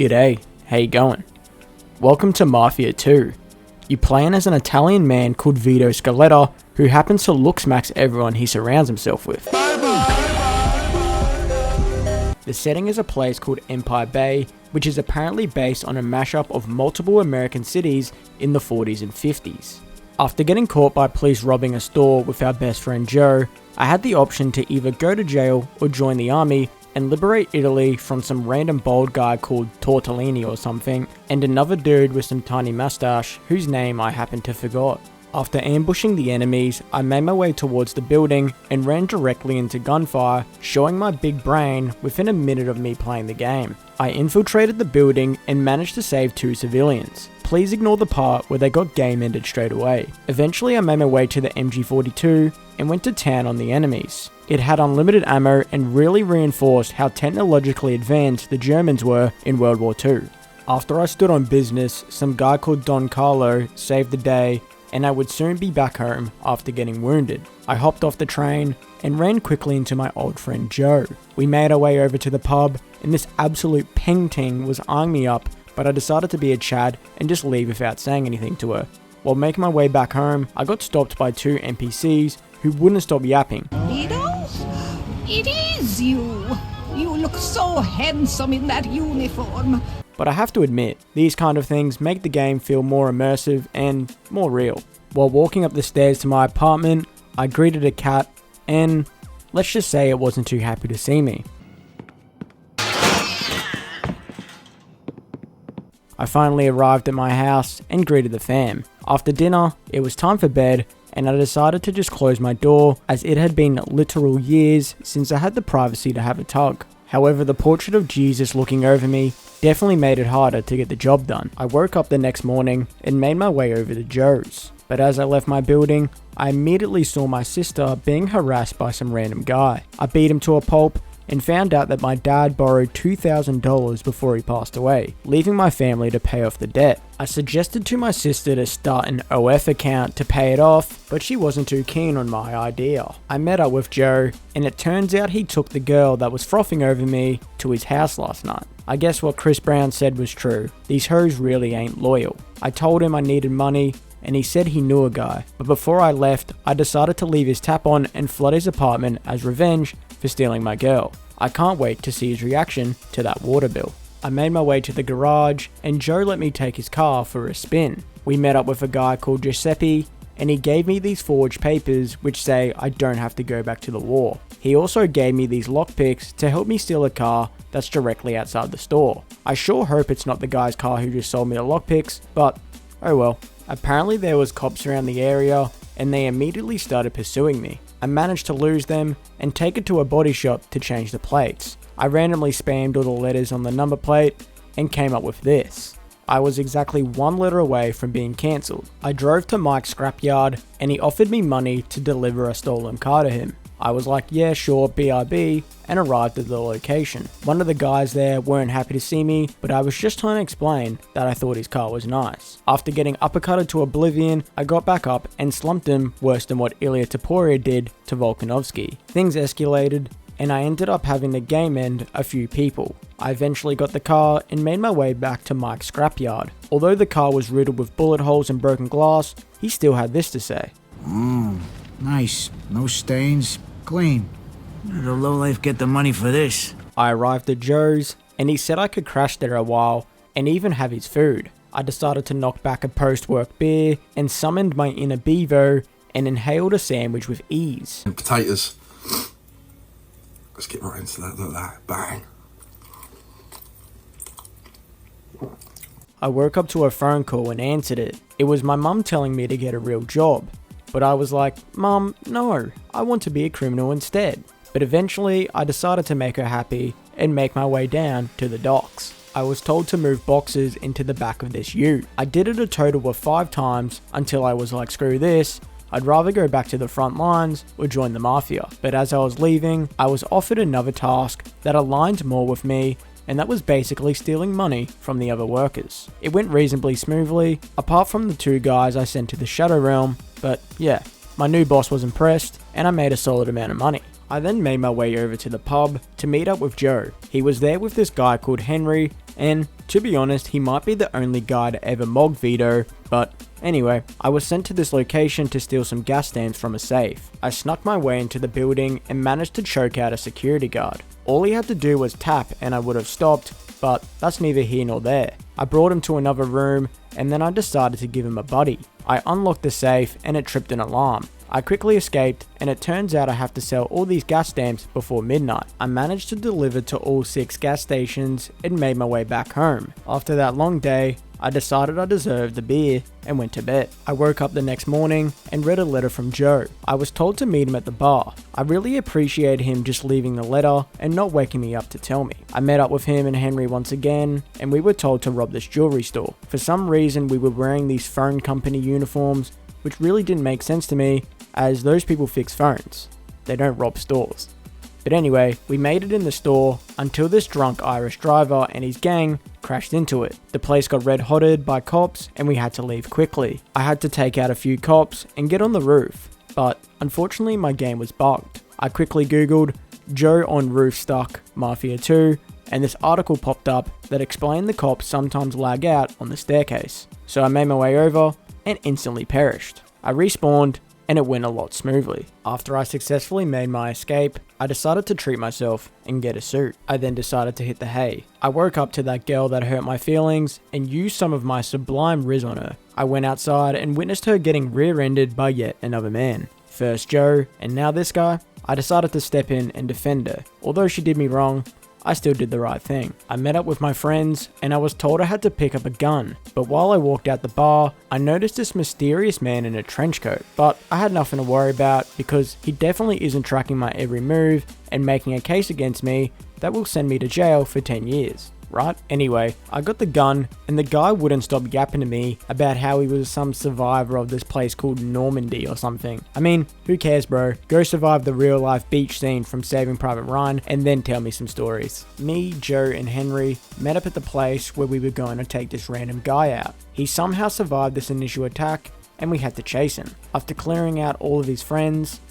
G'day, how you going? Welcome to Mafia 2. You playing as an Italian man called Vito who happens to look-smacks everyone he surrounds himself with. The setting is a place called Empire Bay, which is apparently based on a mashup of multiple American cities in the 40s and 50s. After getting caught by police robbing a store with our best friend Joe, I had the option to either go to jail or join the army and liberate Italy from some random bald guy called Tortellini or something, and another dude with some tiny mustache whose name I happen to forgot. After ambushing the enemies, I made my way towards the building and ran directly into gunfire, showing my big brain within a minute of me playing the game. I infiltrated the building and managed to save 2 civilians. Please ignore the part where they got game ended straight away. Eventually I made my way to the MG42 and went to town on the enemies. It had unlimited ammo and really reinforced how technologically advanced the Germans were in World War II. After I stood on business, some guy called Don Carlo saved the day, and I would soon be back home after getting wounded. I hopped off the train and ran quickly into my old friend Joe. We made our way over to the pub, and this absolute peng-ting was eyeing me up, but I decided to be a Chad and just leave without saying anything to her. While making my way back home, I got stopped by 2 NPCs who wouldn't stop yapping. Vito? It is you! You look so handsome in that uniform! But I have to admit, these kind of things make the game feel more immersive and more real. While walking up the stairs to my apartment, I greeted a cat and let's just say it wasn't too happy to see me. I finally arrived at my house and greeted the fam. After dinner, it was time for bed and I decided to just close my door as it had been literal years since I had the privacy to have a tug. However, the portrait of Jesus looking over me definitely made it harder to get the job done. I woke up the next morning and made my way over to Joe's. But as I left my building, I immediately saw my sister being harassed by some random guy. I beat him to a pulp and found out that my dad borrowed $2,000 before he passed away, leaving my family to pay off the debt. I suggested to my sister to start an OF account to pay it off, but she wasn't too keen on my idea. I met up with Joe, and it turns out he took the girl that was frothing over me to his house last night. I guess what Chris Brown said was true. These hoes really ain't loyal. I told him I needed money, and he said he knew a guy, but before I left, I decided to leave his tap on and flood his apartment as revenge for stealing my girl. I can't wait to see his reaction to that water bill. I made my way to the garage and Joe let me take his car for a spin. We met up with a guy called Giuseppe and he gave me these forged papers which say I don't have to go back to the war. He also gave me these lockpicks to help me steal a car that's directly outside the store. I sure hope it's not the guy's car who just sold me the lockpicks, but oh well. Apparently there was cops around the area and they immediately started pursuing me. I managed to lose them and take it to a body shop to change the plates. I randomly spammed all the letters on the number plate and came up with this. I was exactly 1 letter away from being cancelled. I drove to Mike's scrapyard and he offered me money to deliver a stolen car to him. I was like, yeah sure, BRB, and arrived at the location. One of the guys there weren't happy to see me, but I was just trying to explain that I thought his car was nice. After getting uppercutted to oblivion, I got back up and slumped him worse than what Ilya Taporia did to Volkanovski. Things escalated, and I ended up having the game end a few people. I eventually got the car and made my way back to Mike's scrapyard. Although the car was riddled with bullet holes and broken glass, he still had this to say. Nice. No stains. Clean. Where did the lowlife get the money for this? I arrived at Joe's, and he said I could crash there a while, and even have his food. I decided to knock back a post-work beer, and summoned my inner Bevo, and inhaled a sandwich with ease. And potatoes. Let's get right into that, look at that, bang. I woke up to a phone call and answered it. It was my mum telling me to get a real job. But I was like, Mum, no, I want to be a criminal instead. But eventually, I decided to make her happy and make my way down to the docks. I was told to move boxes into the back of this ute. I did it a total of 5 times until I was like, screw this, I'd rather go back to the front lines or join the Mafia. But as I was leaving, I was offered another task that aligned more with me, and that was basically stealing money from the other workers. It went reasonably smoothly, apart from the 2 guys I sent to the Shadow Realm, but yeah, my new boss was impressed and I made a solid amount of money. I then made my way over to the pub to meet up with Joe. He was there with this guy called Henry And to be honest, he might be the only guy to ever mog Vito, but anyway, I was sent to this location to steal some gas stamps from a safe. I snuck my way into the building and managed to choke out a security guard. All he had to do was tap and I would have stopped, but that's neither here nor there. I brought him to another room and then I decided to give him a buddy. I unlocked the safe and it tripped an alarm. I quickly escaped and it turns out I have to sell all these gas stamps before midnight. I managed to deliver to all 6 gas stations and made my way back home. After that long day, I decided I deserved the beer and went to bed. I woke up the next morning and read a letter from Joe. I was told to meet him at the bar. I really appreciated him just leaving the letter and not waking me up to tell me. I met up with him and Henry once again and we were told to rob this jewelry store. For some reason we were wearing these phone company uniforms, which really didn't make sense to me as those people fix phones. They don't rob stores. But anyway, we made it in the store until this drunk Irish driver and his gang crashed into it. The place got red-hotted by cops and we had to leave quickly. I had to take out a few cops and get on the roof, but unfortunately my game was bugged. I quickly googled Joe on roof stuck Mafia 2 and this article popped up that explained the cops sometimes lag out on the staircase. So I made my way over and instantly perished. I respawned and it went a lot smoothly. After I successfully made my escape, I decided to treat myself and get a suit. I then decided to hit the hay. I woke up to that girl that hurt my feelings and used some of my sublime riz on her. I went outside and witnessed her getting rear-ended by yet another man. First Joe, and now this guy. I decided to step in and defend her. Although she did me wrong, I still did the right thing. I met up with my friends and I was told I had to pick up a gun, but while I walked out the bar, I noticed this mysterious man in a trench coat, but I had nothing to worry about because he definitely isn't tracking my every move and making a case against me that will send me to jail for 10 years. Right? Anyway, I got the gun and the guy wouldn't stop yapping to me about how he was some survivor of this place called Normandy or something. I mean, who cares, bro? Go survive the real life beach scene from Saving Private Ryan and then tell me some stories. Me, Joe and Henry met up at the place where we were going to take this random guy out. He somehow survived this initial attack and we had to chase him. After clearing out all of his friends,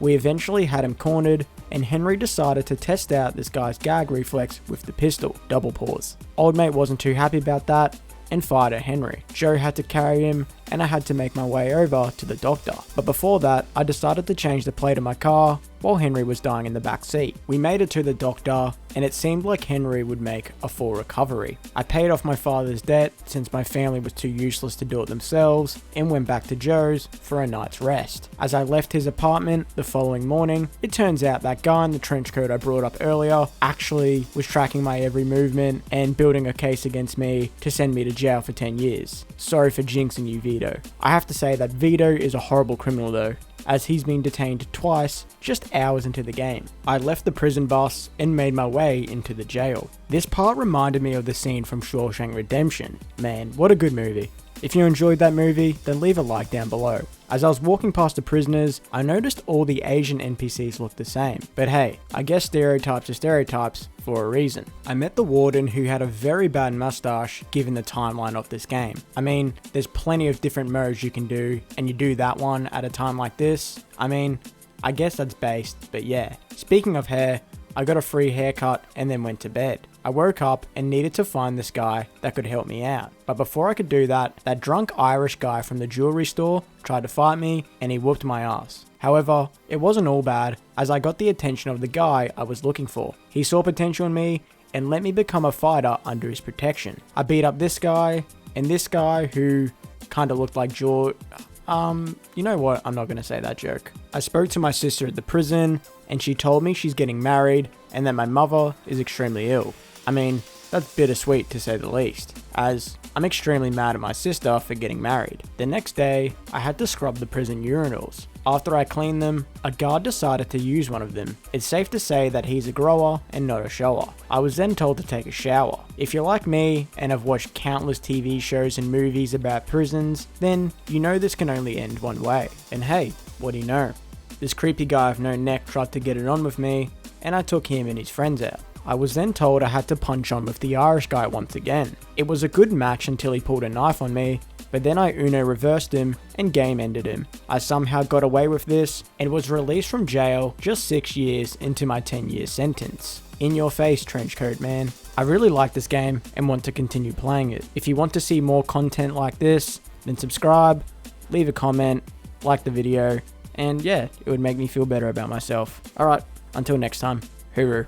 we eventually had him cornered and Henry decided to test out this guy's gag reflex with the pistol, double pause. Old mate wasn't too happy about that and fired at Henry. Joe had to carry him and I had to make my way over to the doctor. But before that, I decided to change the plate of my car while Henry was dying in the back seat. We made it to the doctor and it seemed like Henry would make a full recovery. I paid off my father's debt since my family was too useless to do it themselves and went back to Joe's for a night's rest. As I left his apartment the following morning, it turns out that guy in the trench coat I brought up earlier actually was tracking my every movement and building a case against me to send me to jail for 10 years. Sorry for jinxing you, Vito. I have to say that Vito is a horrible criminal though, as he's been detained twice just hours into the game. I left the prison bus and made my way into the jail. This part reminded me of the scene from Shawshank Redemption. Man, what a good movie. If you enjoyed that movie, then leave a like down below. As I was walking past the prisoners, I noticed all the Asian NPCs looked the same. But hey, I guess stereotypes are stereotypes for a reason. I met the warden who had a very bad mustache given the timeline of this game. I mean, there's plenty of different modes you can do, and you do that one at a time like this. I mean, I guess that's based, but yeah. Speaking of hair, I got a free haircut and then went to bed. I woke up and needed to find this guy that could help me out. But before I could do that, that drunk Irish guy from the jewelry store tried to fight me and he whooped my ass. However, it wasn't all bad as I got the attention of the guy I was looking for. He saw potential in me and let me become a fighter under his protection. I beat up this guy and this guy who kind of looked like George. You know what? I'm not going to say that joke. I spoke to my sister at the prison and she told me she's getting married and that my mother is extremely ill. I mean, that's bittersweet to say the least, as I'm extremely mad at my sister for getting married. The next day, I had to scrub the prison urinals. After I cleaned them, a guard decided to use one of them. It's safe to say that he's a grower and not a shower. I was then told to take a shower. If you're like me and have watched countless TV shows and movies about prisons, then you know this can only end one way. And hey, what do you know? This creepy guy with no neck tried to get it on with me, and I took him and his friends out. I was then told I had to punch on with the Irish guy once again. It was a good match until he pulled a knife on me, but then I Uno reversed him and game ended him. I somehow got away with this and was released from jail just 6 years into my 10-year sentence. In your face, trenchcoat man. I really like this game and want to continue playing it. If you want to see more content like this, then subscribe, leave a comment, like the video, and yeah, it would make me feel better about myself. Alright, until next time, hooroo.